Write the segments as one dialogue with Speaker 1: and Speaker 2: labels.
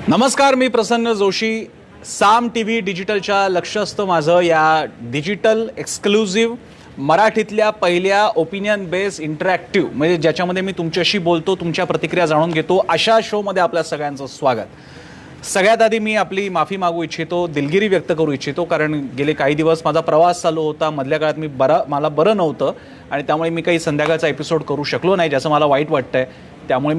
Speaker 1: नमस्कार, मी प्रसन्न जोशी. साम टीव्ही डिजिटलच्या लक्ष असतं माझं या डिजिटल एक्सक्लुझिव्ह मराठीतल्या पहिल्या ओपिनियन बेस इंटरॅक्टिव्ह म्हणजे ज्याच्यामध्ये मी तुमच्याशी बोलतो, तुमच्या प्रतिक्रिया जाणून घेतो, अशा शोमध्ये आपल्या सगळ्यांचं स्वागत. सगळ्यात आधी मी आपली माफी मागू इच्छितो, दिलगिरी व्यक्त करू इच्छितो, कारण गेले काही दिवस माझा प्रवास चालू होता. मधल्या काळात मला बरं नव्हतं आणि त्यामुळे मी काही संध्याकाळचा एपिसोड करू शकलो नाही, ज्याचं मला वाईट वाटतंय. त्यामुळे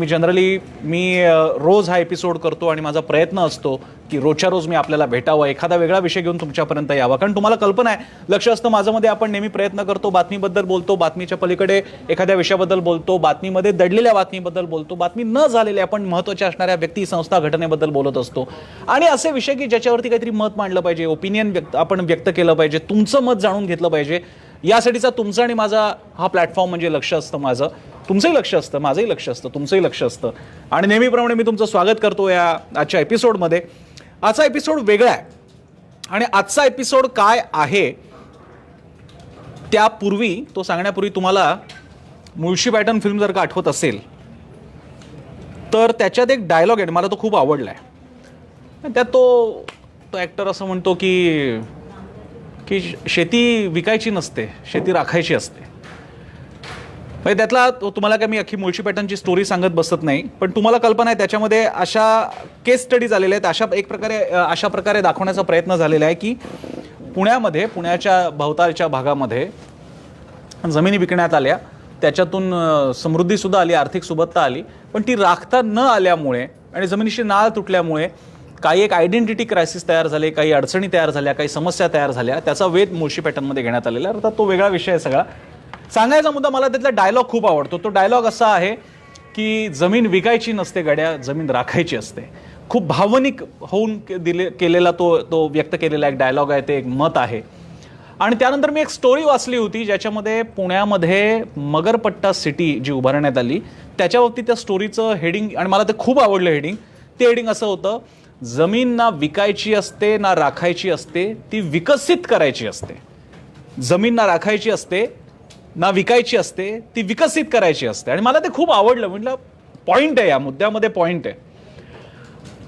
Speaker 1: मी रोज हा एपिसोड करतो आणि माझा प्रयत्न असतो की रोजच्या रोज मी आपल्याला भेटावं, एखादा वेगळा विषय घेऊन तुमच्यापर्यंत यावा. कारण तुम्हाला कल्पना आहे, लक्ष असतं माझ्यामध्ये आपण नेहमी प्रयत्न करतो, बातमीबद्दल बोलतो, बातमीच्या पलीकडे एखाद्या विषयाबद्दल बोलतो, बातमीमध्ये दडलेल्या बातमीबद्दल बोलतो, बातमी न झालेल्या पण महत्त्वाच्या असणाऱ्या व्यक्ती, संस्था, घटनेबद्दल बोलत असतो. आणि असे विषय की ज्याच्यावरती काहीतरी मत मांडलं पाहिजे, ओपिनियन आपण व्यक्त केलं पाहिजे, तुमचं मत जाणून घेतलं पाहिजे. यासाठीचा तुमचा आणि माझा हा प्लॅटफॉर्म म्हणजे लक्ष असतं माझं. तुमचंही लक्ष असतं, माझंही लक्ष असतं, तुमचंही लक्ष असतं. आणि नेहमीप्रमाणे मी तुमचं स्वागत करतो या आजच्या एपिसोडमध्ये. आजचा एपिसोड वेगळा आहे आणि आजचा एपिसोड काय आहे त्यापूर्वी, तो सांगण्यापूर्वी तुम्हाला मुळशी पॅटर्न फिल्म जर का आठवत असेल तर त्याच्यात एक डायलॉग आहे, मला तो खूप आवडला आहे. त्यात तो ॲक्टर असं म्हणतो की शेती विकायची नसते, शेती राखायची असते. म्हणजे त्यातला तुम्हाला काय मी अख्खी मुळशी पॅटर्नची स्टोरी सांगत बसत नाही, पण तुम्हाला कल्पना आहे त्याच्यामध्ये अशा केस स्टडी झालेल्या आहेत, अशा प्रकारे दाखवण्याचा प्रयत्न झालेला आहे की पुण्याच्या भोवतालच्या भागामध्ये जमिनी विकण्यात आल्या, त्याच्यातून समृद्धीसुद्धा आली, आर्थिक सुबत्ता आली, पण ती राखता न आल्यामुळे आणि जमिनीशी नाळ तुटल्यामुळे काही एक आयडेंटिटी क्रायसिस तयार झाले, काही अडचणी तयार झाल्या, काही समस्या तयार झाल्या. त्याचा वेध मुळशी पॅटर्नमध्ये घेण्यात आलेला. अर्थात तो वेगळा विषय आहे सगळा. सांगायचा मुद्दा, मला त्यातला डायलॉग खूप आवडतो. तो डायलॉग असा आहे की जमीन विकायची नसते गड्या, जमीन राखायची असते. खूप भावनिक होऊन केलेला तो व्यक्त केलेला एक डायलॉग आहे, ते एक मत आहे. आणि त्यानंतर मी एक स्टोरी वाचली होती ज्याच्यामध्ये पुण्यामध्ये मगरपट्टा सिटी जी उभारण्यात आली त्याच्या बाबतीत त्या स्टोरीचं हेडिंग, आणि मला ते खूप आवडलं हेडिंग. ते हेडिंग असं होतं, जमीन ना विकायची असते ना राखायची असते, ती विकसित करायची असते. जमीन ना राखायची असते ना विकायची असते, ती विकसित करायची असते. आणि मला ते खूप आवडलं. म्हटलं पॉईंट आहे, या मुद्द्यामध्ये पॉईंट आहे.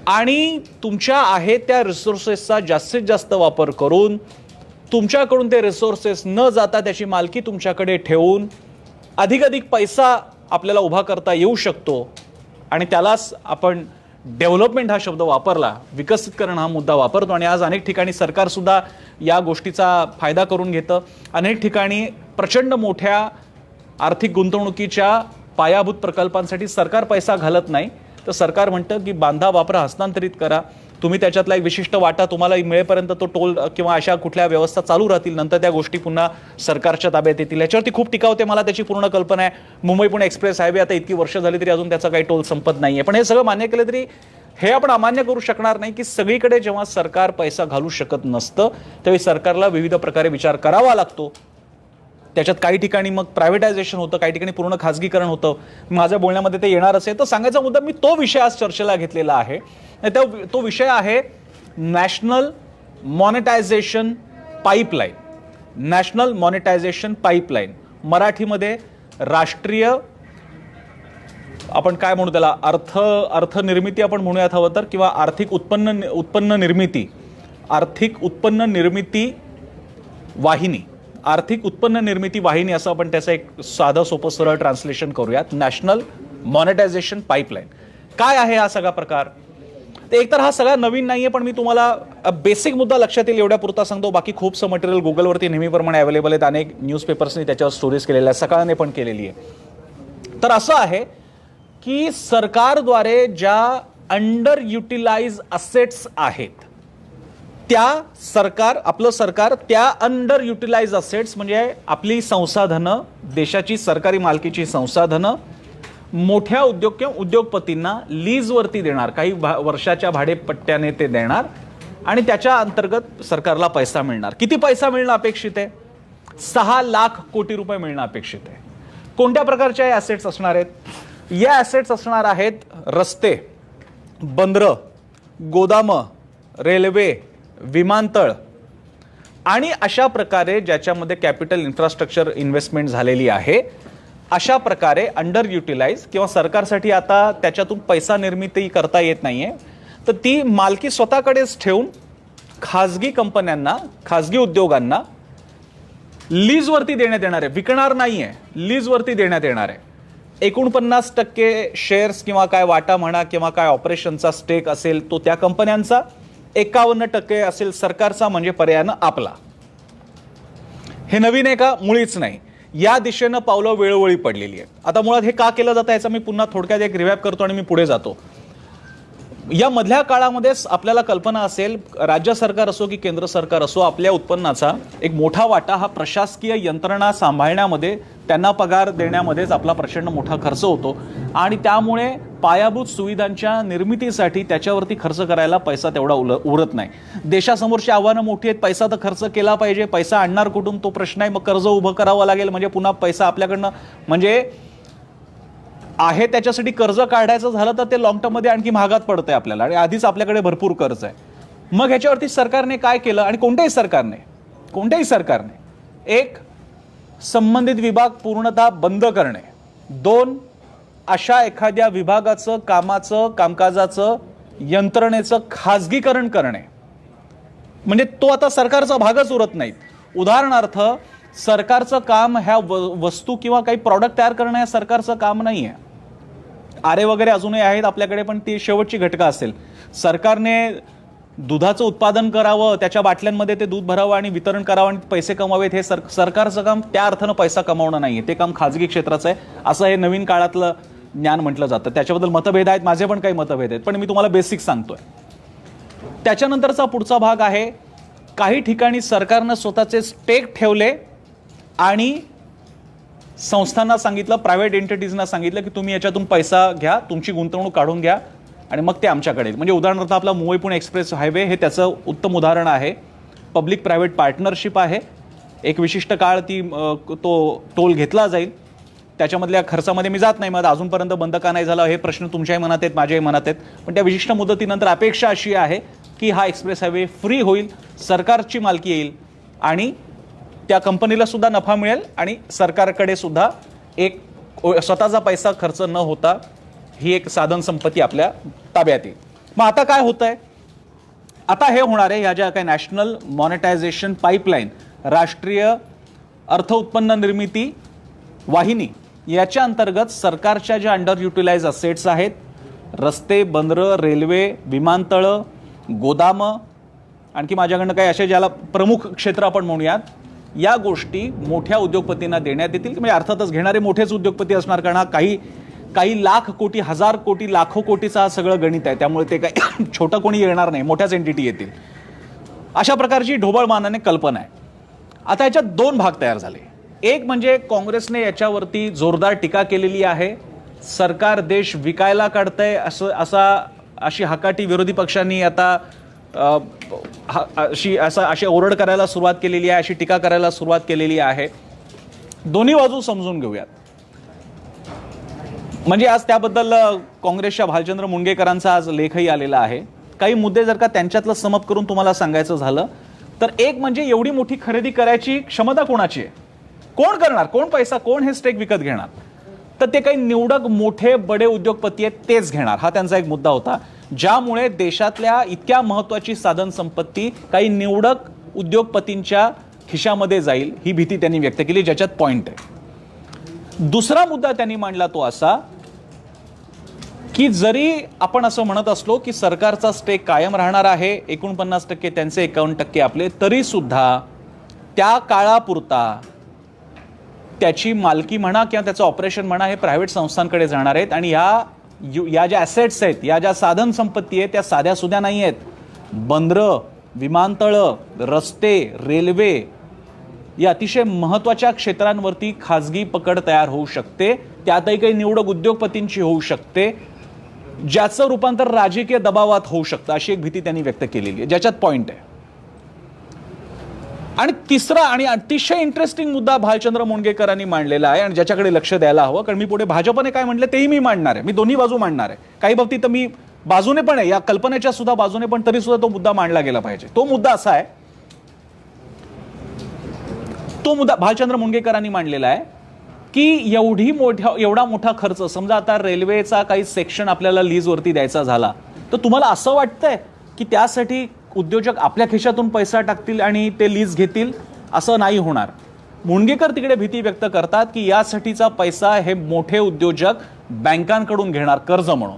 Speaker 1: आणि तुमच्या आहेत त्या रिसोर्सेसचा जास्तीत जास्त वापर करून, तुमच्याकडून ते रिसोर्सेस न जाता त्याची मालकी तुमच्याकडे ठेवून अधिकाधिक पैसा आपल्याला उभा करता येऊ शकतो. आणि त्यालाच आपण डेव्हलपमेंट हा शब्द वापरला, विकसितकरण हा मुद्दा वापरतो. आणि आज अनेक ठिकाणी सरकारसुद्धा या गोष्टीचा फायदा करून घेतं. अनेक ठिकाणी प्रचंड मोठ्या आर्थिक गुंतवणुकीच्या पायाभूत प्रकल्पांसाठी सरकार पैसा घालत नाही, तर सरकार म्हणतं की बांधा, वापरा, हस्तांतरित करा. तुम्ही त्याच्यातला एक विशिष्ट वाटा तुम्हाला मिळेपर्यंत तो टोल किंवा अशा कुठल्या व्यवस्था चालू राहतील, नंतर त्या गोष्टी पुन्हा सरकारच्या ताब्यात येतील. याच्यावरती खूप टीका होते, मला त्याची पूर्ण कल्पना आहे. मुंबई पुणे एक्सप्रेस हायवे आता इतकी वर्ष झाली तरी अजून त्याचा काही टोल संपत नाही आहे. पण हे सगळं मान्य केलं तरी हे आपण अमान्य करू शकणार नाही की सगळीकडे जेव्हा सरकार पैसा घालू शकत नसतं त्यावेळी सरकारला विविध प्रकारे विचार करावा लागतो. त्याच्यात काही ठिकाणी मग प्रायव्हेटायझेशन होतं, काही ठिकाणी पूर्ण खाजगीकरण होतं. माझ्या बोलण्यामध्ये ते येणार असेल तर सांगायचा मुद्दा, मी तो विषय आज चर्चेला घेतलेला आहे. तो विषय आहे national monetization pipeline. National monetization pipeline, मराठीमध्ये राष्ट्रीय, आपण काय म्हणू त्याला, अर्थनिर्मिती आपण म्हणूयात हवं तर, किंवा आर्थिक उत्पन्न निर्मिती वाहिनी, आर्थिक उत्पन्न निर्मिती वाहिनी असं आपण त्याचं एक साधं सोपं सरळ ट्रान्सलेशन करूयात. नॅशनल मॉनिटायझेशन पाईपलाईन काय आहे हा सगळा प्रकार? तर एकतर हा सगळा नवीन नाहीये, पण मी तुम्हाला बेसिक मुद्दा लक्षात येईल एवढ्या पुरता सांगतो. बाकी खूपसं मटेरियल गुगलवरती नेहमीप्रमाणे अवेलेबल आहेत. अनेक न्यूजपेपर्सनी त्याच्यावर स्टोरीज केलेल्या आहेत, सकाळने पण केलेली आहे. तर असं आहे की सरकारद्वारे ज्या अंडर युटिलाइज असेट्स आहेत आपलं सरकार त्या अंडर युटिलाइज असेट्स म्हणजे आपली संसाधनं, देशाची सरकारी मालकीची संसाधनं मोठ्या उद्योग किंवा उद्योगपतींना लीजवरती देणार, काही वर्षाच्या भाडेपट्ट्याने ते देणार आणि त्याच्या अंतर्गत सरकारला पैसा मिळणार. किती पैसा मिळणं अपेक्षित आहे? 6 लाख कोटी रुपये मिळणं अपेक्षित आहे. कोणत्या प्रकारच्या या ॲसेट्स असणार आहेत? या ॲसेट्स असणार आहेत रस्ते, बंदरं, गोदामं, रेल्वे, विमानतळ आणि अशा प्रकारे ज्याच्यामध्ये कॅपिटल इन्फ्रास्ट्रक्चर इन्व्हेस्टमेंट झालेली आहे. अशा प्रकारे अंडर युटिलाइज किंवा सरकारसाठी आता त्याच्यातून पैसा निर्मिती करता येत नाहीये, तर ती मालकी स्वतःकडेच ठेवून खाजगी कंपन्यांना, खाजगी उद्योगांना लीजवरती देण्यात येणार आहे. विकणार नाहीये, लीजवरती देण्यात येणार आहे. 49% शेअर्स किंवा काय वाटा म्हणा किंवा काय ऑपरेशनचा स्टेक असेल तो त्या कंपन्यांचा, 51% असेल सरकारचा, म्हणजे पर्यायानं आपला. हे नवीन आहे का? मुळीच नाही. या दिशेनं पावलं वेळोवेळी पडलेली आहेत. आता मुळात हे का केलं जातं याचा मी पुन्हा थोडक्यात एक रिव्हॅप करतो आणि मी पुढे जातो. या मधल्या काळामध्ये आपल्याला कल्पना असेल, राज्य सरकार असो की केंद्र सरकार असो, आपल्या उत्पन्नाचा एक मोठा वाटा हा प्रशासकीय यंत्रणा सांभाळण्यामध्ये, त्यांना पगार देण्यामध्येच आपला प्रचंड मोठा खर्च होतो आणि त्यामुळे पायाभूत सुविधांच्या निर्मितीसाठी त्याच्यावरती खर्च करायला पैसा तेवढा उरत नाही. देशासमोरची आव्हानं मोठी आहेत, पैसा तर खर्च केला पाहिजे, पैसा आणणार कुठून तो प्रश्न आहे. मग कर्ज उभं करावं लागेल, म्हणजे पुन्हा पैसा आपल्याकडनं, म्हणजे आहे त्याच्यासाठी कर्ज काढायचं झालं तर ते लॉंग टर्ममध्ये आणखी महागात पडतंय आपल्याला आणि आधीच आपल्याकडे भरपूर कर्ज आहे. मग ह्याच्यावरती सरकारने काय केलं, आणि कोणत्याही सरकारने एक, संबंधित विभाग पूर्णतः बंद करणे. 2, अशा एखाद्या विभागाचं, कामकाजाचं, यंत्रणेचं खाजगीकरण करणे. म्हणजे तो आता सरकारचा भागच उरत नाहीत. उदाहरणार्थ, सरकारचं काम ह्या वस्तू किंवा काही प्रॉडक्ट तयार करणं हे सरकारचं काम नाही आहे. आरे वगैरे अजूनही आहेत आपल्याकडे, पण ती शेवटची घटका असेल. सरकारने दुधाचं उत्पादन करावं, त्याच्या बाटल्यांमध्ये ते दूध भरावं आणि वितरण करावं आणि पैसे कमावेत, हे सरकारचं काम त्या अर्थानं पैसा कमावणं नाहीये, ते काम खाजगी क्षेत्राचं आहे, असं हे नवीन काळातलं ज्ञान म्हटलं जातं. त्याच्याबद्दल मतभेद आहेत, माझे पण काही मतभेद आहेत, पण मी तुम्हाला बेसिक सांगतोय. त्याच्यानंतरचा पुढचा भाग आहे, काही ठिकाणी सरकारनं स्वतःचे स्टेक ठेवले आणि संस्थांना सांगितलं, प्रायव्हेट एंटिटीजना सांगितलं की तुम्ही याच्यातून पैसा घ्या, तुमची गुंतवणूक काढून घ्या आणि मग ते आमच्याकडे. म्हणजे उदाहरणार्थ आपला मुंबई पुणे एक्सप्रेस हायवे हे त्याचं उत्तम उदाहरण आहे. पब्लिक प्रायव्हेट पार्टनरशिप आहे. एक विशिष्ट काळ तो टोल घेतला जाईल. त्याच्यामधल्या खर्चामध्ये मी जात नाही, मग अजूनपर्यंत बंद का नाही झाला हे प्रश्न तुमच्याही मनात आहेत, माझ्याही मनात आहेत. पण त्या विशिष्ट मुदतीनंतर अपेक्षा अशी आहे की हा एक्सप्रेस हायवे फ्री होईल, सरकारची मालकी येईल आणि त्या कंपनीला सुद्धा नफा मिळेल आणि सरकारकडे सुद्धा एक स्वतःचा पैसा खर्च न होता ही एक साधन संपत्ती आपल्या ताब्यात येईल. मग आता काय होतंय? आता हे होणार आहे, ह्या ज्या काही नॅशनल मॉनिटायझेशन पाईपलाईन, राष्ट्रीय अर्थ उत्पन्न निर्मिती वाहिनी, याच्या अंतर्गत सरकारच्या ज्या अंडर युटिलाइज असेट्स आहेत, रस्ते, बंदरं, रेल्वे, विमानतळं, गोदामं, आणखी माझ्याकडनं काही असे ज्याला प्रमुख क्षेत्र आपण म्हणूयात, या गोष्टी मोठ्या उद्योगपतींना देण्यात येतील. म्हणजे अर्थातच घेणारे मोठेच उद्योगपती असणार, कारण काही लाख कोटी, हजार कोटी, लाखो कोटीचा सगळं गणित आहे, त्यामुळे ते काही छोटं कोणी येणार नाही, मोठ्याच एंटिटी येतील. अशा प्रकारची ढोबळमानाने कल्पना आहे. आता याच्यात 2 भाग तयार झाले. एक म्हणजे काँग्रेसने याच्यावरती जोरदार टीका केलेली आहे. सरकार देश विकायला काढतंय अशी हकाटी विरोधी पक्षांनी आता अशी ओरड करायला सुरुवात केलेली आहे, अशी टीका करायला सुरुवात केलेली आहे. दोन्ही बाजू समजून घेऊयात. म्हणजे आज त्याबद्दल काँग्रेसच्या भालचंद्र मुणगेकरांचा आज लेखही आलेला आहे. काही मुद्दे जर का त्यांच्यातलं समप करून तुम्हाला सांगायचं झालं तर, एक म्हणजे एवढी मोठी खरेदी करायची क्षमता कोणाची आहे? कोण करणार? कोण पैसा, कोण हे स्टेक विकत घेणार? तर ते काही निवडक मोठे बडे उद्योगपती आहेत, तेच घेणार, हा त्यांचा एक मुद्दा होता. ज्यामुळे देशातल्या इतक्या महत्त्वाची साधन संपत्ती काही निवडक उद्योगपतींच्या खिशामध्ये जाईल, ही भीती त्यांनी व्यक्त केली, ज्याच्यात पॉइंट आहे. दुसरा मुद्दा त्यांनी मांडला तो असा की जरी आपण असं म्हणत असलो की सरकारचा स्टेक कायम राहणार आहे, 49% त्यांचे, 51% आपले, तरी सुद्धा त्या काळापुरता त्याची मालकी म्हणा किंवा त्याचं ऑपरेशन म्हणा हे प्रायव्हेट संस्थांकडे जाणार आहेत. आणि या ज्या ॲसेट्स आहेत, या ज्या साधन संपत्ती आहेत, त्या साध्या सुद्धा नाही आहेत. बंदरं, विमानतळं, रस्ते, रेल्वे या अतिशय महत्त्वाच्या क्षेत्रांवरती खाजगी पकड तयार होऊ शकते. त्यातही काही निवडक उद्योगपतींची होऊ शकते, ज्याचं रूपांतर राजकीय दबावात होऊ शकतं, अशी एक भीती त्यांनी व्यक्त केलेली आहे, ज्याच्यात पॉइंट आहे. आणि तिसरा आणि अतिशय इंटरेस्टिंग मुद्दा भालचंद्र मुणगेकरांनी मांडलेला आहे आणि ज्याच्याकडे लक्ष द्यायला हवं, कारण मी पुढे भाजपने काय म्हटलं तेही मी मांडणार आहे. मी दोन्ही बाजू मांडणार आहे. काही बाबतीत मी बाजूने पण आहे, या कल्पनेच्या सुद्धा बाजूने, पण तरी सुद्धा तो मुद्दा मांडला गेला पाहिजे. तो मुद्दा असा आहे, तो मुद्दा भालचंद्र मुणगेकरांनी मांडलेला आहे की एवढा मोठा खर्च, समजा आता रेल्वेचा काही सेक्शन आपल्याला लीजवरती द्यायचा झाला तर तुम्हाला असं वाटतंय की त्यासाठी उद्योजक आपल्या खिशातून पैसा टाकतील आणि ते लीज घेतील? असं नाही होणार. मुणगेकर तिकडे भीती व्यक्त करतात की यासाठीचा पैसा हे मोठे उद्योजक बँकांकडून घेणार कर्ज म्हणून,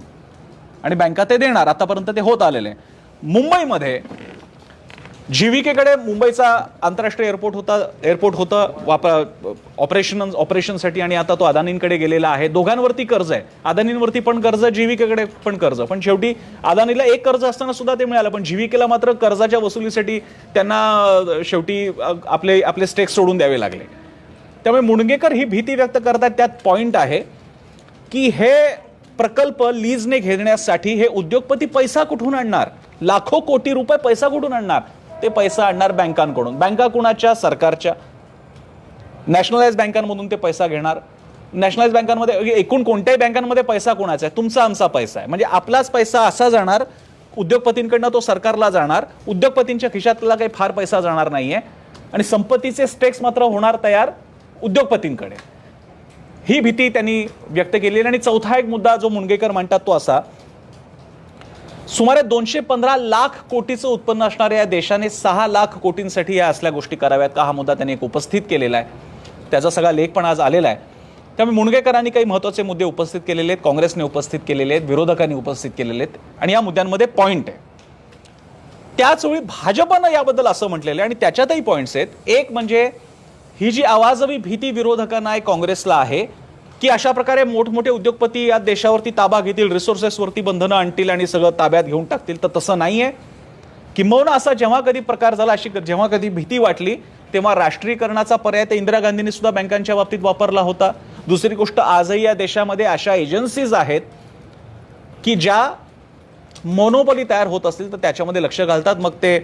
Speaker 1: आणि बँका ते देणार. आतापर्यंत ते होत आलेले. मुंबईमध्ये जीव्हीकेकडे मुंबईचा आंतरराष्ट्रीय एअरपोर्ट होतं ऑपरेशनसाठी, आणि आता तो अदानींकडे गेलेला आहे. दोघांवरती कर्ज आहे, अदानींवरती पण कर्ज, जीव्हीकेकडे पण कर्ज. पण शेवटी अदानीला एक कर्ज असताना सुद्धा ते मिळालं, पण जीव्हीकेला मात्र कर्जाच्या वसुलीसाठी त्यांना शेवटी आपले स्टेक्स सोडून द्यावे लागले. त्यामुळे मुणगेकर ही भीती व्यक्त करतात. त्यात पॉइंट आहे की हे प्रकल्प लीजने घेण्यासाठी हे उद्योगपती पैसा कुठून आणणार? लाखो कोटी रुपये पैसा कुठून आणणार? ते पैसा आणणार बँकांकडून. बँका कुणाच्या? सरकारच्या. नॅशनलाइज बँकांमधून ते पैसा घेणार. नॅशनलाइज बँकांमध्ये, एकूण कोणत्याही बँकांमध्ये पैसा कोणाचा आहे? तुमचा आमचा पैसा आहे. म्हणजे आपलाच पैसा असा जाणार उद्योगपतींकडनं, तो सरकारला जाणार. उद्योगपतींच्या खिशातला काही फार पैसा जाणार नाहीये, आणि संपत्तीचे स्टेक्स मात्र होणार तयार उद्योगपतींकडे. ही भीती त्यांनी व्यक्त केली. आणि चौथा एक मुद्दा जो मुणगेकर मांडतात तो असा, सुमारे 215 लाख कोटीचं उत्पन्न असणाऱ्या या देशाने 6 लाख कोटींसाठी या असल्या गोष्टी कराव्यात का? हा मुद्दा त्यांनी एक उपस्थित केलेला आहे. त्याचा सगळा लेख पण आज आलेला आहे. त्यामुळे मुणगेकरांनी काही महत्त्वाचे मुद्दे उपस्थित केलेले आहेत, काँग्रेसने उपस्थित केलेले आहेत, विरोधकांनी उपस्थित केलेले आहेत, आणि या मुद्द्यांमध्ये पॉईंट आहे. त्याचवेळी भाजपनं याबद्दल असं म्हटलेलं आहे, आणि त्याच्यातही पॉईंट्स आहेत. एक म्हणजे ही जी आवाजवी भीती विरोधकांना आहे, काँग्रेसला आहे, की अशा प्रकारे मोठमोठे उद्योगपती या देशावरती ताबा घेतील, रिसोर्सेसवरती बंधनं आणतील आणि सगळं ताब्यात घेऊन टाकतील. तर तसं नाही आहे. किंबहुना असा जेव्हा कधी प्रकार झाला, अशी जेव्हा कधी भीती वाटली, तेव्हा राष्ट्रीयकरणाचा पर्याय तर इंदिरा गांधींनी सुद्धा बँकांच्या बाबतीत वापरला होता. दुसरी गोष्ट, आजही या देशामध्ये अशा एजन्सीज आहेत की ज्या मोनोपॉली तयार होत असतील तर त्याच्यामध्ये लक्ष घालतात. मग ते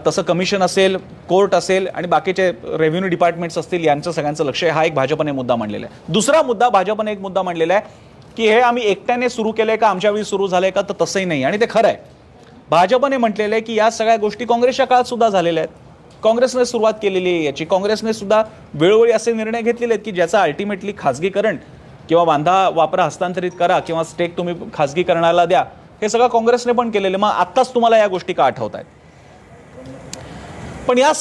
Speaker 1: तसं कमिशन असेल, कोर्ट असेल, आणि बाकीचे रेव्हेन्यू डिपार्टमेंट्स असतील, यांचं सगळ्यांचं लक्ष आहे. हा एक भाजपने मुद्दा मांडलेला आहे. दुसरा मुद्दा, भाजपने एक मुद्दा मांडलेला आहे की हे आम्ही एकट्याने सुरू केलंय का, आमच्या वेळी सुरू झालंय का? तर तसंही नाही, आणि ते खरं आहे. भाजपने म्हटलेलं आहे की या सगळ्या गोष्टी काँग्रेसच्या काळात सुद्धा झालेल्या आहेत. काँग्रेसने सुरुवात केलेली आहे याची. काँग्रेसने सुद्धा वेळोवेळी असे निर्णय घेतलेले आहेत की ज्याचा अल्टिमेटली खाजगीकरण किंवा बांधा वापरा हस्तांतरित करा किंवा स्टेक तुम्ही खाजगीकरणाला द्या, हे सगळं काँग्रेसने पण केलेलं. मग आत्ताच तुम्हाला या गोष्टी का आठवत आहेत? पण या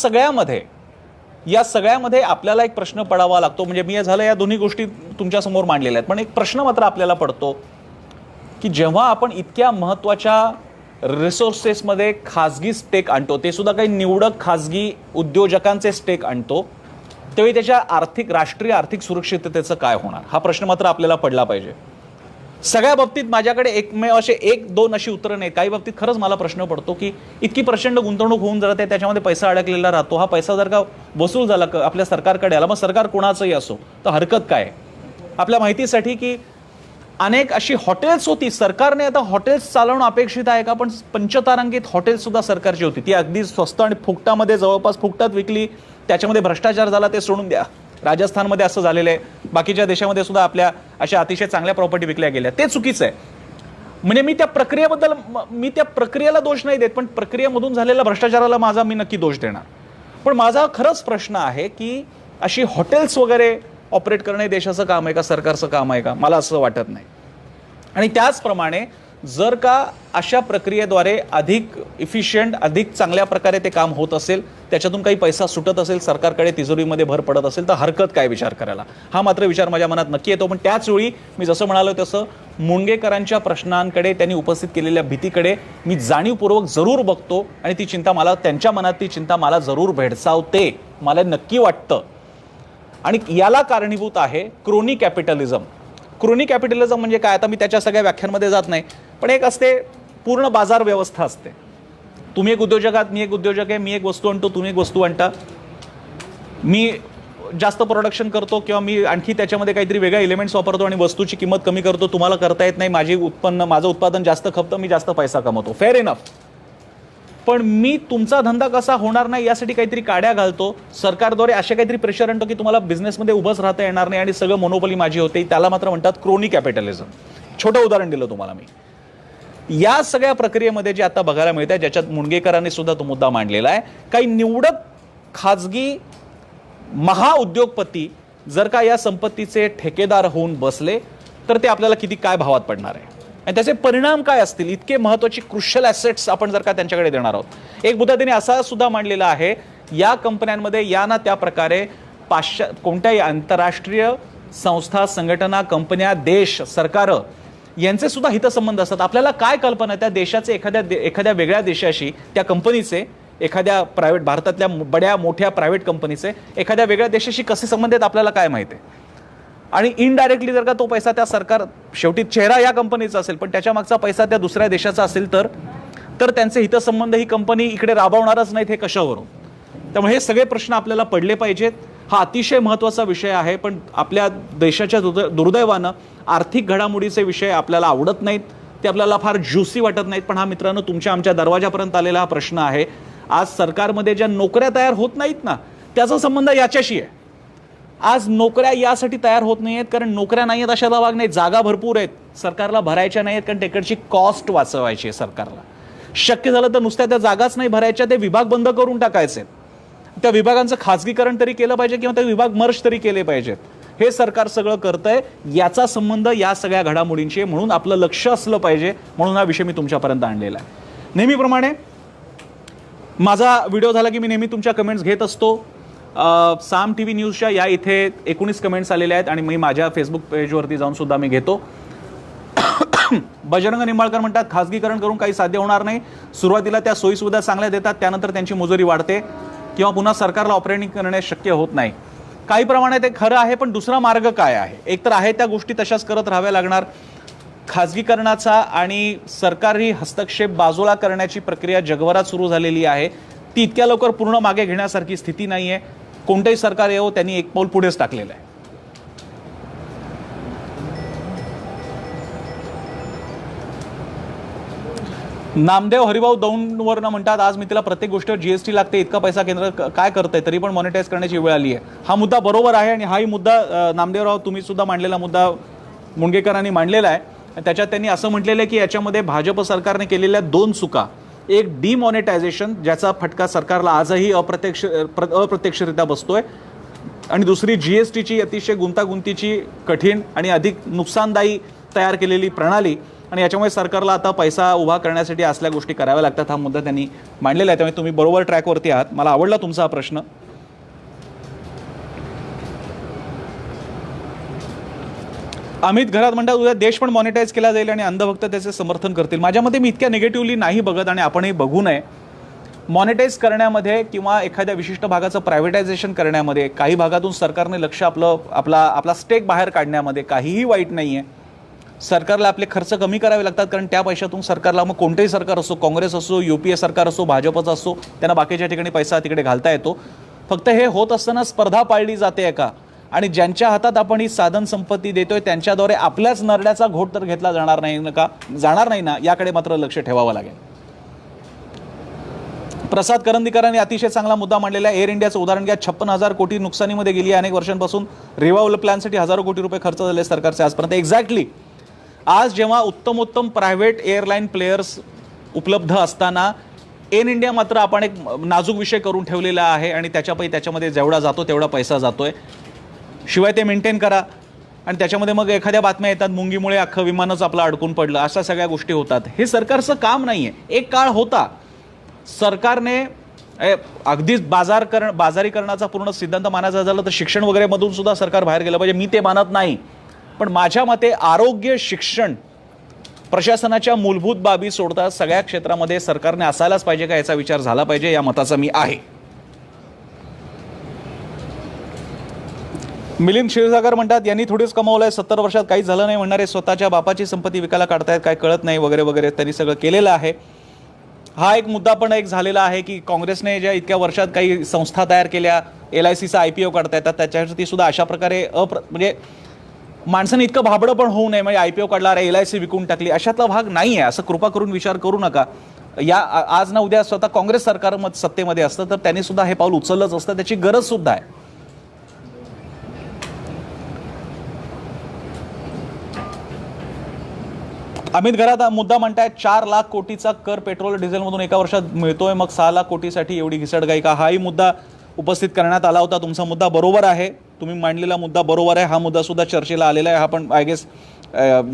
Speaker 1: सगळ्यामध्ये आपल्याला एक प्रश्न पडावा लागतो. म्हणजे मी झालं या दोन्ही गोष्टी तुमच्या समोर मांडलेल्या आहेत, पण एक प्रश्न मात्र आपल्याला पडतो की जेव्हा आपण इतक्या महत्त्वाच्या रिसोर्सेसमध्ये खाजगी स्टेक आणतो, ते सुद्धा काही निवडक खाजगी उद्योजकांचे स्टेक आणतो, त्यावेळी त्याच्या राष्ट्रीय आर्थिक सुरक्षिततेचं काय होणार? हा प्रश्न मात्र आपल्याला पडला पाहिजे. सगळ्या बाबतीत माझ्याकडे एकमेव असे 1-2 अशी उत्तरं नाहीत. काही बाबतीत खरंच मला प्रश्न पडतो की इतकी प्रचंड गुंतवणूक होऊन जाते, त्याच्यामध्ये पैसा अडकलेला राहतो. हा पैसा जर का वसूल झाला आपल्या सरकारकडे आला, मग सरकार कोणाचंही असो, तर हरकत काय? आपल्या माहितीसाठी की अनेक अशी हॉटेल्स होती, सरकारने आता हॉटेल्स चालवणं अपेक्षित आहे का, पण पंचतारांकित हॉटेल्स सुद्धा सरकारची होती. ती अगदी स्वस्त आणि फुकटामध्ये, जवळपास फुकटात विकली. त्याच्यामध्ये भ्रष्टाचार झाला, ते सोडून द्या. राजस्थानमध्ये असं झालेलं आहे. बाकीच्या देशामध्ये सुद्धा आपल्या अशा अतिशय चांगल्या प्रॉपर्टी विकल्या गेल्या. ते चुकीचं आहे. म्हणजे मी त्या प्रक्रियेला दोष नाही देत, पण प्रक्रियेमधून झालेल्या भ्रष्टाचाराला मी नक्की दोष देणार. पण माझा खरंच प्रश्न आहे की अशी हॉटेल्स वगैरे ऑपरेट करणे देशाचं काम आहे का, सरकारचं काम आहे का? मला असं वाटत नाही. आणि त्याचप्रमाणे जर का अशा प्रक्रियेद्वारे अधिक इफिशियंट, अधिक चांगल्या प्रकारे ते काम होत असेल, त्याच्यातून काही पैसा सुटत असेल, सरकारकडे तिजोरीमध्ये भर पडत असेल, तर हरकत काय विचार करायला? हा मात्र विचार माझ्या मनात नक्की येतो. पण त्याचवेळी मी जसं म्हणालो तसं मुणगेकरांच्या प्रश्नांकडे, त्यांनी उपस्थित केलेल्या भीतीकडे मी जाणीवपूर्वक जरूर बघतो, आणि ती चिंता मला, त्यांच्या मनात ती चिंता मला जरूर भेडसावते, मला नक्की वाटतं. आणि याला कारणीभूत आहे क्रोनी कॅपिटलिझम. क्रोनी कॅपिटलिझम म्हणजे काय? आता मी त्याच्या सगळ्या व्याख्यांमध्ये जात नाही, पण एक असते पूर्ण बाजार व्यवस्था असते. तुम्ही एक उद्योजक आहात, मी एक उद्योजक आहे. मी एक वस्तू आणतो, तुम्ही एक वस्तू आणता. मी जास्त प्रोडक्शन करतो किंवा मी आणखी त्याच्यामध्ये काहीतरी वेगळ्या एलिमेंट्स वापरतो आणि वस्तूची किंमत कमी करतो. तुम्हाला करता येत नाही, माझं उत्पादन जास्त खपतं, मी जास्त पैसा कमवतो. Fair enough. पण मी तुमचा धंदा कसा होणार नाही यासाठी काहीतरी काड्या घालतो, सरकारद्वारे असे काहीतरी प्रेशर आणतो की तुम्हाला बिझनेसमध्ये उभंच राहता येणार नाही आणि सगळं मोनोपॉली माझी होते. त्याला मात्र म्हणतात क्रोनी कॅपिटलिझम. छोटं उदाहरण दिलं तुम्हाला मी. या सगळ्या प्रक्रियेमध्ये जे आता बघायला मिळत आहे, ज्याच्यात मुणगेकरांनी सुद्धा तो मुद्दा मांडलेला आहे, काही निवडक खाजगी महाउद्योगपती जर का या संपत्तीचे ठेकेदार होऊन बसले, तर ते आपल्याला किती काय भावात पडणार आहे. आणि त्याचे परिणाम काय असतील, इतके महत्त्वाची क्रुशियल ॲसेट्स आपण जर का त्यांच्याकडे देणार आहोत. एक मुद्दा त्यांनी असा सुद्धा मांडलेला आहे, या कंपन्यांमध्ये या ना त्या प्रकारे कोणत्याही आंतरराष्ट्रीय संस्था, संघटना, कंपन्या, देश, सरकारं यांचे सुद्धा हितसंबंध असतात. आपल्याला काय कल्पना त्या देशाचे एखाद्या वेगळ्या देशाशी, त्या कंपनीचे, एखाद्या प्रायव्हेट, भारतातल्या बड्या मोठ्या प्रायव्हेट कंपनीचे एखाद्या वेगळ्या देशाशी कसे संबंध आहेत आपल्याला काय माहिती आहे. आणि इनडायरेक्टली जर का तो पैसा त्या सरकार, शेवटी चेहरा या कंपनीचा असेल पण त्याच्या मागचा पैसा त्या दुसऱ्या देशाचा असेल तर त्यांचे हितसंबंध ही कंपनी इकडे राबवणारच नाहीत, हे कशावरून. त्यामुळे हे सगळे प्रश्न आपल्याला पडले पाहिजेत. हा अतिशय महत्त्वाचा विषय आहे, पण आपल्या देशाच्या दुर्दैवानं आर्थिक घडामोडीचे विषय आपल्याला आवडत नाहीत, ते आपल्याला फार ज्युसी वाटत नाहीत. पण हा मित्रांनो तुमच्या आमच्या दरवाजापर्यंत आलेला हा प्रश्न आहे. आज सरकारमध्ये ज्या नोकऱ्या तयार होत नाहीत ना, त्याचा संबंध याच्याशी आहे. आज नोकऱ्या यासाठी तयार होत नाही आहेत कारण नोकऱ्या नाही आहेत अशाला भाग नाही, जागा भरपूर आहेत, सरकारला भरायच्या नाही आहेत कारण तिकडची कॉस्ट वाचवायची आहे सरकारला. शक्य झालं तर नुसत्या त्या जागाच नाही भरायच्या, ते विभाग बंद करून टाकायचे, त्या विभागांचं खाजगीकरण तरी केलं पाहिजे किंवा ते विभाग मर्ज तरी केले पाहिजेत. हे सरकार सगळं करतंय, याचा संबंध या सगळ्या घडामोडींशी, म्हणून आपलं लक्ष असलं पाहिजे. म्हणून हा विषय मी तुमच्यापर्यंत आणलेला आहे. नेहमीप्रमाणे माझा व्हिडिओ झाला की मी नेहमी तुमच्या कमेंट्स घेत असतो. साम टी व्ही न्यूजच्या या इथे 19 कमेंट्स आलेल्या आहेत आणि मी माझ्या फेसबुक पेजवरती जाऊन सुद्धा मी घेतो. बजरंग निंबाळकर म्हणतात खाजगीकरण करून काही साध्य होणार नाही, सुरुवातीला त्या सोयीसुविधा चांगल्या देतात, त्यानंतर त्यांची मजुरी वाढते किंवा पुन्हा सरकारला ऑपरेटिंग करणे शक्य होत नाही. काही प्रमाणात ते खरं आहे, पण दुसरा मार्ग काय आहे. एक तर आहे त्या गोष्टी तशाच करत राहाव्या लागणार. खाजगीकरणाचा आणि सरकारी हस्तक्षेप बाजूला करण्याची प्रक्रिया जगभरात सुरू झालेली आहे, ती इतक्या लवकर पूर्ण मागे घेण्यासारखी स्थिती नाही आहे. कोणतेही सरकार येवो त्यांनी एक पाऊल पुढेच टाकलेलं आहे. नामदेव हरिभाऊ दौंडवरनं म्हणतात आज मी तिला प्रत्येक गोष्टीवर जीएसटी लागते, इतका पैसा केंद्र काय करतंय, तरी पण मॉनिटाईज करण्याची वेळ आली आहे. हा मुद्दा बरोबर आहे आणि हाही मुद्दा नामदेवराव तुम्ही सुद्धा मांडलेला मुद्दा मुंडगेकरांनी मांडलेला आहे. त्याच्यात त्यांनी असं म्हटलेलं आहे की याच्यामध्ये भाजप सरकारने केलेल्या 2 चुका, एक डिमॉनिटायझेशन ज्याचा फटका सरकारला आजही अप्रत्यक्षरित्या बसतोय, आणि दुसरी जीएसटीची अतिशय गुंतागुंतीची, कठीण आणि अधिक नुकसानदायी तयार केलेली प्रणाली, आणि याच्यामुळे सरकारला आता पैसा उभा करण्यासाठी असल्या गोष्टी कराव्या लागतात. हा मुद्दा त्यांनी मांडलेला आहे. त्यामुळे तुम्ही बरोबर ट्रॅकवरती आहात. मला आवडला तुमचा हा प्रश्न. अमित घरात म्हणतात उद्या देश पण मॉनिटाईज केला जाईल आणि अंधभक्त त्याचे समर्थन करतील. माझ्या मते मी इतक्या निगेटिव्हली नाही बघत आणि आपणही बघू नये. मॉनिटाईज करण्यामध्ये किंवा एखाद्या विशिष्ट भागाचं प्रायव्हेटायझेशन करण्यामध्ये, काही भागातून सरकारने लक्ष आपला स्टेक बाहेर काढण्यामध्ये काहीही वाईट नाही आहे. सरकारला आपले खर्च कमी करावे लागतात कारण त्या पैशातून सरकारला, मग कोणतेही सरकार असो, काँग्रेस असो, UPA सरकार असो, भाजपचं असो, त्यांना बाकीच्या ठिकाणी पैसा तिकडे घालता येतो. फक्त हे होत असताना स्पर्धा पाळली जाते का, आणि ज्यांच्या हातात आपण ही साधन संपत्ती देतोय त्यांच्याद्वारे आपल्याच नरड्याचा घोट तर घेतला जाणार नाही ना, याकडे मात्र लक्ष ठेवावं लागेल. प्रसाद करंदीकरांनी अतिशय चांगला मुद्दा मांडलेला आहे. एअर इंडियाचं उदाहरण घ्या, 56,000 कोटी नुकसानीमध्ये गेली. अनेक वर्षांपासून रिवाल्व प्लॅनसाठी हजारो कोटी रुपये खर्च झाले सरकारचे आजपर्यंत. एक्झॅक्टली आज जेव्हा उत्तमोत्तम प्रायव्हेट एअरलाईन प्लेयर्स उपलब्ध असताना एअर इंडिया मात्र आपण एक नाजूक विषय करून ठेवलेला आहे आणि त्याच्यामध्ये जेवढा जातो तेवढा पैसा जातोय. शिवाय ते मेंटेन करा आणि त्याच्यामध्ये मग एखाद्या बातम्या येतात मुंगीमुळे अख्खं विमानच आपलं अडकून पडलं, अशा सगळ्या गोष्टी होतात. हे सरकारचं काम नाही आहे. एक काळ होता सरकारने अगदीच बाजारीकरणाचा पूर्ण सिद्धांत मानायचा झाला तर शिक्षण वगैरे मधून सुद्धा सरकार बाहेर गेलं पाहिजे. मी ते मानत नाही, पण माझ्या मते आरोग्य, शिक्षण, प्रशासनाच्या मूलभूत बाबी सोडता सगळ्या क्षेत्रामध्ये सरकारने असायलाच पाहिजे का याचा विचार झाला पाहिजे, या मताचा मी आहे. मिलिंद क्षीरसागर म्हणतात यांनी थोडीच कमावलंय, 70 वर्षात काहीच झालं नाही म्हणणारे स्वतःच्या बापाची संपत्ती विकायला काढतायत, काय कळत नाही वगैरे वगैरे, त्यांनी सगळं केलेलं आहे. हा एक मुद्दा पण एक झालेला आहे की काँग्रेसने ज्या इतक्या वर्षात काही संस्था तयार केल्या, LICचा IPO काढता येतात, त्याच्यासाठी सुद्धा अशा प्रकारे म्हणजे माणसाने इतकं भाबडं पण होऊ नये, म्हणजे IPO काढला, LIC विकून टाकली, अशातला भाग नाही आहे. असं कृपा करून विचार करू नका. आज ना उद्या स्वतः काँग्रेस सरकार सत्तेमध्ये असतं तर त्यांनी सुद्धा हे पाऊल उचललंच असतं, त्याची गरज सुद्धा आहे. अमित घरात मुद्दा म्हणतायत 4 लाख कोटीचा कर पेट्रोल डिझेलमधून एका वर्षात मिळतोय, मग 6 लाख कोटीसाठी एवढी घिसडगाई का? हाही मुद्दा उपस्थित करण्यात आला होता. तुमचा मुद्दा बरोबर आहे, तुम्ही मांडलेला मुद्दा बरोबर आहे. हा मुद्दा सुद्धा चर्चेला आलेला आहे. हा पण आय गेस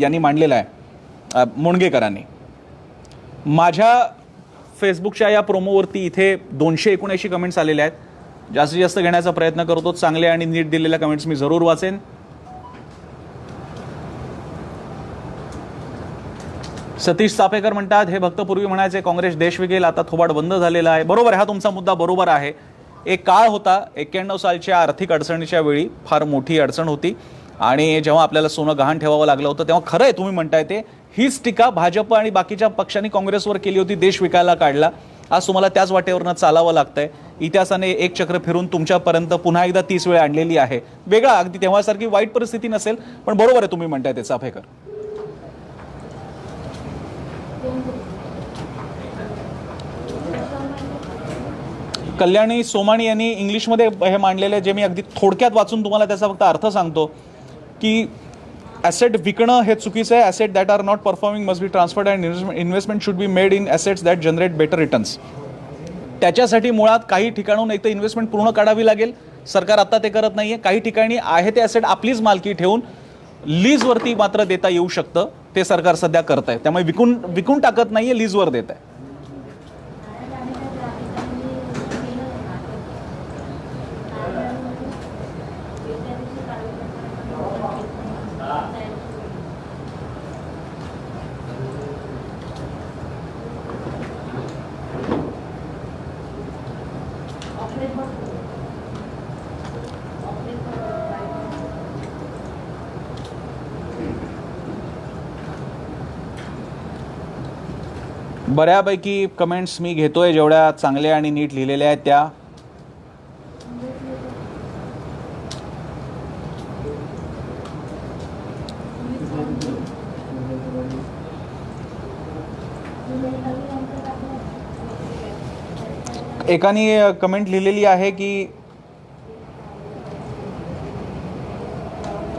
Speaker 1: यांनी मांडलेला आहे, मुणगेकरांनी. माझ्या फेसबुकच्या या प्रोमोवरती इथे 279 कमेंट्स आलेल्या आहेत. जास्तीत जास्त घेण्याचा प्रयत्न करतो. चांगले आणि नीट दिलेल्या कमेंट्स मी जरूर वाचेन. सतीश चापेकर म्हणतात, हे भक्त पूर्वी म्हणायचे काँग्रेस देश विकेल, आता थोबाड बंद झालेला आहे. बरोबर आहे, हा तुमचा मुद्दा बरोबर आहे. एक काळ होता 91 सालच्या आर्थिक अडचणीच्या वेळी, फार मोठी अडचण होती आणि जेव्हा आपल्याला सोनं गहाण ठेवावं लागलं होतं तेव्हा खरं आहे तुम्ही म्हणताय ते, हीच टीका भाजप आणि बाकीच्या पक्षांनी काँग्रेसवर केली होती, देश विकायला काढला. आज तुम्हाला त्याच वाटेवरनं चालावं लागतंय. इतिहासाने एक चक्र फिरून तुमच्यापर्यंत पुन्हा एकदा 30 वेळा आणलेली आहे. वेगळा, अगदी तेव्हासारखी वाईट परिस्थिती नसेल, पण बरोबर आहे तुम्ही म्हणताय ते चाफेकर. कल्याणी सोमाणी यांनी इंग्लिशमध्ये हे मांडलेले, जे मी अगदी थोडक्यात वाचून तुम्हाला त्याचा फक्त अर्थ सांगतो की ॲसेट विकणं हे चुकीचं आहे. Asset that are not performing must be transferred and investment should be made in assets that generate better returns. त्याच्यासाठी मुळात काही ठिकाणून एक तर इन्व्हेस्टमेंट पूर्ण काढावी लागेल. सरकार आता ते करत नाही आहे. काही ठिकाणी आहे ते ॲसेट आपलीच मालकी ठेवून लीजवरती मात्र देता येऊ शकतं. ते सरकार सध्या करत आहे. त्यामुळे विकून टाकत नाही आहे, लीजवर देत आहे. बऱ्यापैकी कमेंट्स मी घेतोय, जेवढ्या चांगल्या आणि नीट लिहिलेल्या आहेत त्या. एकाने कमेंट लिहिलेली आहे की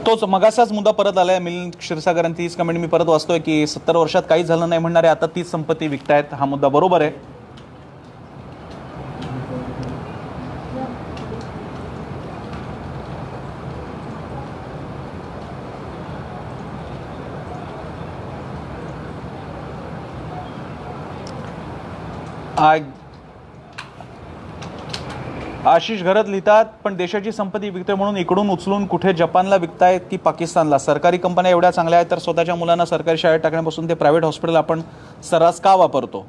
Speaker 1: तोच मगाचाच मुद्दा परत आलाय. मिलिंद क्षीरसागरांची तीच कमेंट मी परत वाचतोय की 70 वर्षात काहीच झालं नाही म्हणणारे आता तीच संपत्ती विकतायत. हा मुद्दा बरोबर आहे. आशिष घरत लिहितात, पण देशाची संपत्ती विकते म्हणून इकडून उचलून कुठे जपानला विकतायत की पाकिस्तानला. सरकारी कंपन्या एवढ्या चांगल्या आहेत तर स्वतःच्या मुलांना सरकारी शाळेत टाकण्यापासून ते प्रायव्हेट हॉस्पिटल आपण सर्रास का वापरतो.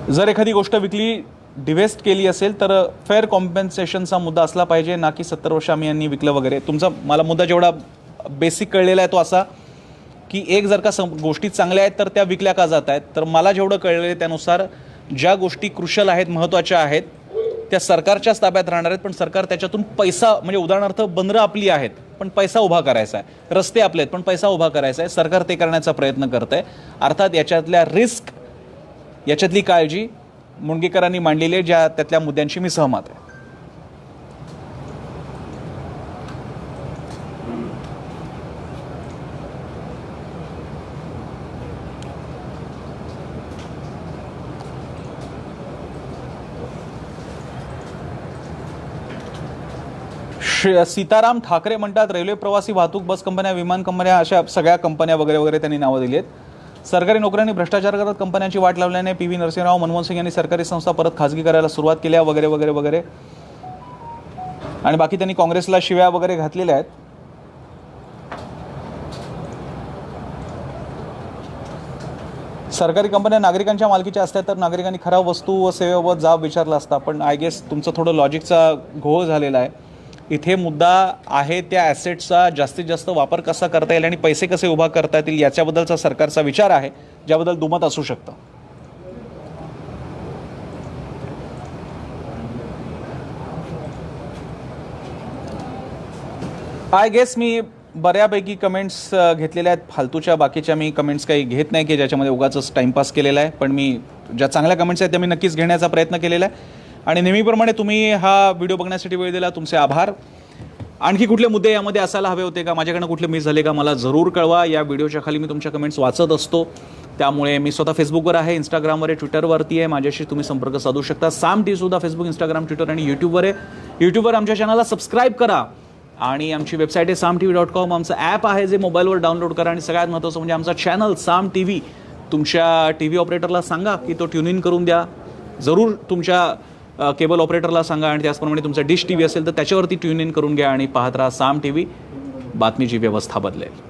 Speaker 1: जर एखादी गोष्ट विकली, डिव्हेस्ट केली असेल तर फेअर कॉम्पेन्सेशनचा मुद्दा असला पाहिजे, ना की 70 वर्ष आम्ही यांनी विकलं वगैरे. तुमचा मला मुद्दा जेवढा बेसिक कळलेला आहे तो असा की एक जर का गोष्टी चांगल्या आहेत तर त्या विकल्या का जात आहेत. तर मला जेवढं कळलेलं आहे त्यानुसार ज्या गोष्टी क्रुशल आहेत, महत्त्वाच्या आहेत, त्या सरकारच्याच ताब्यात राहणार आहेत. पण सरकार त्याच्यातून पैसा, म्हणजे उदाहरणार्थ बंदरं आपली आहेत पण पैसा उभा करायचा आहे, रस्ते आपले आहेत पण पैसा उभा करायचा आहे, सरकार ते करण्याचा प्रयत्न करत आहे. अर्थात याच्यातल्या रिस्क, याच्यातली काळजी मुणगेकरांनी मांडलेली आहे, ज्या त्यातल्या मुद्द्यांशी मी सहमत आहे. सीताराम ठाकरे म्हणतात, रेल्वे प्रवासी वाहतूक, बस कंपन्या, विमान कंपन्या, अशा सगळ्या कंपन्या वगैरे वगैरे त्यांनी नावं दिली आहेत. सरकारी नोकऱ्यांनी भ्रष्टाचार करत कंपन्यांची वाट लावल्याने पी व्ही नरसिंहराव, मनमोहन सिंग यांनी सरकारी संस्था परत खाजगी करायला सुरुवात केल्या वगैरे वगैरे वगैरे. आणि बाकी त्यांनी काँग्रेसला शिव्या वगैरे घातलेल्या आहेत. सरकारी कंपन्या नागरिकांच्या मालकीच्या असतात तर नागरिकांनी खरा वस्तू व सेवेबाबत जाब विचारला असता. पण आय गेस तुमचं थोडं लॉजिकचा घोळ झालेला आहे. इथे मुद्दा आहे त्या ॲसेटचा जास्तीत जास्त वापर कसा करता येईल आणि पैसे कसे उभा करता येतील याच्याबद्दलचा सरकारचा विचार आहे, ज्याबद्दल दुमत असू शकतं. आय गेस मी बऱ्यापैकी कमेंट्स घेतलेल्या आहेत. फालतूच्या बाकीच्या मी कमेंट्स काही घेत नाही की ज्याच्यामध्ये उगाचच टाईमपास केलेला आहे. पण मी ज्या चांगल्या कमेंट्स आहेत त्या मी नक्कीच घेण्याचा प्रयत्न केलेला आहे. आणि नेहमीप्रमाणे तुम्ही हा व्हिडिओ बघण्यासाठी वेळ दिला, तुमचे आभार. आणखी कुठले मुद्दे यामध्ये असायला हवे होते का, माझ्याकडनं कुठले मिस झाले का, मला जरूर कळवा. या व्हिडिओच्या खाली मी तुमच्या कमेंट्स वाचत असतो. त्यामुळे मी स्वतः फेसबुकवर आहे, इंस्टाग्रामवर आहे, ट्विटरवरती आहे. माझ्याशी तुम्ही संपर्क साधू शकता. साम टी सुद्धा फेसबुक, इंस्टाग्राम, ट्विटर आणि यूट्यूबवर आहे. यूट्यूबवर आमच्या चॅनलला सबस्क्राईब करा आणि आमची वेबसाईट आहे samtv.com. आमचं ॲप आहे जे मोबाईलवर डाउनलोड करा. आणि सगळ्यात महत्त्वाचं म्हणजे आमचा चॅनल साम टी व्ही. तुमच्या टी व्ही ऑपरेटरला सांगा की तो ट्यून इन करून द्या. जरूर तुमच्या केबल ऑपरेटरला सांगा आणि त्याचप्रमाणे तुमचा डिश टी व्ही असेल तर त्याच्यावरती ट्यून इन करून घ्या आणि पाहत राहा साम टी व्ही. बातमीची व्यवस्था बदलेल.